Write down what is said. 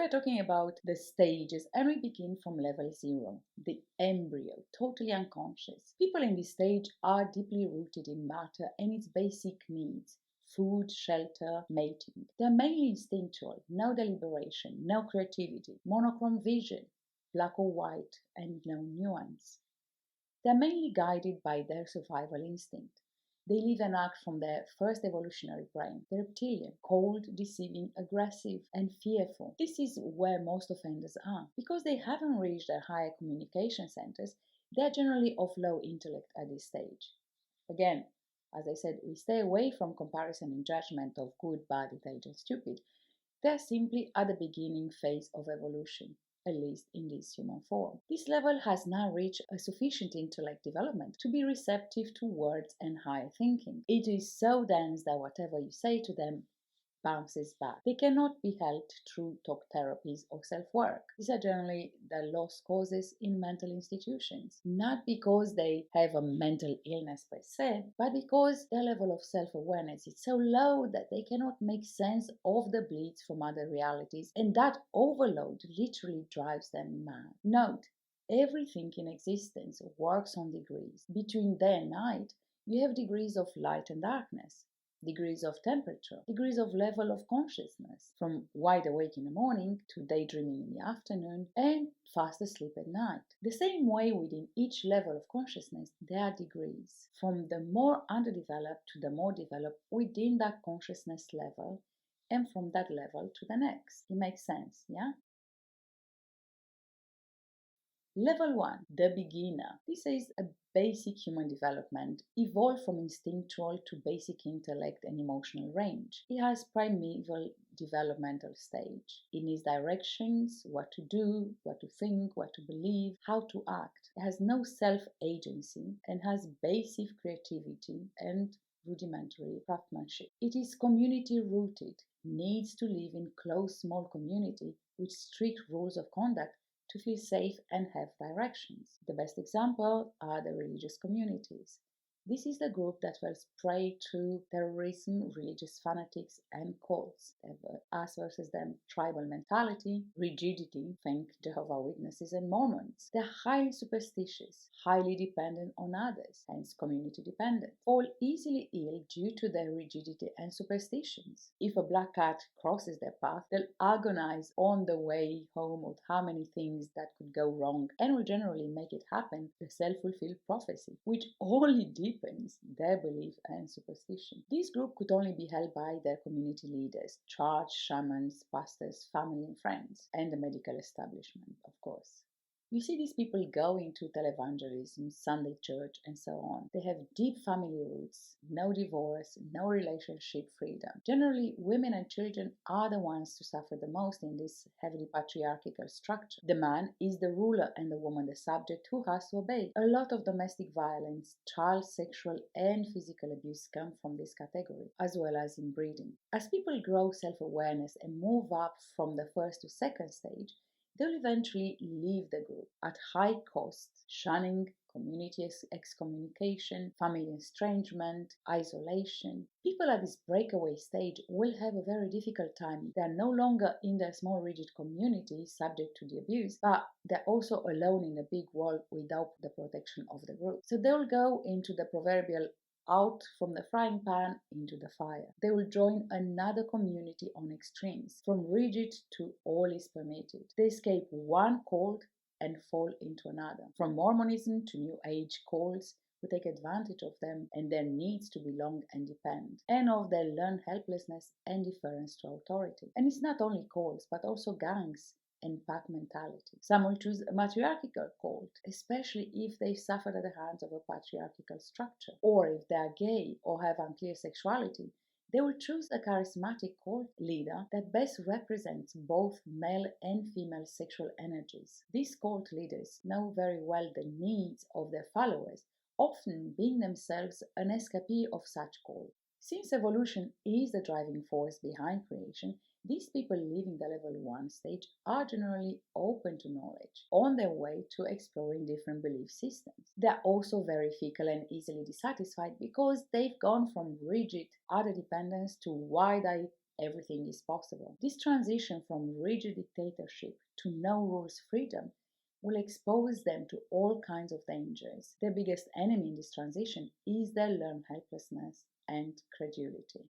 We're talking about the stages, and we begin from level 0, the embryo, totally unconscious. People in this stage are deeply rooted in matter and its basic needs: food, shelter, mating. They're mainly instinctual, no deliberation, no creativity, monochrome vision, black or white, and no nuance. They're mainly guided by their survival instinct. They live and act from their first evolutionary brain, the reptilian, cold, deceiving, aggressive, and fearful. This is where most offenders are. Because they haven't reached their higher communication centers, they're generally of low intellect at this stage. Again, as I said, we stay away from comparison and judgment of good, bad, intelligent, stupid. They're simply at the beginning phase of evolution, at least in this human form. This level has now reached a sufficient intellect development to be receptive to words and higher thinking. It is so dense that whatever you say to them bounces back. They cannot be helped through talk therapies or self-work. These are generally the lost causes in mental institutions, not because they have a mental illness per se, but because their level of self-awareness is so low that they cannot make sense of the bleeds from other realities, and that overload literally drives them mad. Note, everything in existence works on degrees. Between day and night, you have degrees of light and darkness, degrees of temperature, degrees of level of consciousness, from wide awake in the morning to daydreaming in the afternoon and fast asleep at night. The same way within each level of consciousness, there are degrees, from the more underdeveloped to the more developed within that consciousness level, and from that level to the next. It makes sense, yeah? Level 1, the beginner. This is a basic human development, evolved from instinctual to basic intellect and emotional range. It has primeval developmental stage. It needs directions, what to do, what to think, what to believe, how to act. It has no self-agency and has basic creativity and rudimentary craftsmanship. It is community rooted, needs to live in close small community with strict rules of conduct to feel safe and have directions. The best example are the religious communities. This is the group that falls prey to terrorism, religious fanatics, and cults. They have us versus them tribal mentality, rigidity, think Jehovah's Witnesses and Mormons. They're highly superstitious, highly dependent on others, hence community dependent, fall easily ill due to their rigidity and superstitions. If a black cat crosses their path, they'll agonize on the way home with how many things that could go wrong and will generally make it happen, the self-fulfilled prophecy, which only deepens their belief and superstition. This group could only be held by their community leaders, church, shamans, pastors, family and friends, and the medical establishment, of course. You see these people going to televangelism, Sunday church, and so on. They have deep family roots, no divorce, no relationship freedom. Generally, women and children are the ones to suffer the most in this heavily patriarchal structure. The man is the ruler and the woman the subject who has to obey. A lot of domestic violence, child sexual and physical abuse come from this category, as well as inbreeding. As people grow self-awareness and move up from the first to second stage, they will eventually leave the group at high cost, shunning community excommunication, family estrangement, isolation. People at this breakaway stage will have a very difficult time. They are no longer in their small rigid community subject to the abuse, but they're also alone in a big world without the protection of the group. So they will go into the proverbial out from the frying pan into the fire. They will join another community on extremes, from rigid to all is permitted. They escape one cult and fall into another, from Mormonism to New Age cults who take advantage of them and their needs to belong and depend, and of their learned helplessness and deference to authority. And it's not only cults, but also gangs and pack mentality. Some will choose a matriarchal cult, especially if they suffered at the hands of a patriarchal structure, or if they are gay or have unclear sexuality. They will choose a charismatic cult leader that best represents both male and female sexual energies. These cult leaders know very well the needs of their followers, often being themselves an escapee of such cult. Since evolution is the driving force behind creation, these people leaving the level 1 stage are generally open to knowledge, on their way to exploring different belief systems. They are also very fickle and easily dissatisfied because they've gone from rigid other dependence to wide-eyed everything is possible. This transition from rigid dictatorship to no rules freedom will expose them to all kinds of dangers. Their biggest enemy in this transition is their learned helplessness and credulity.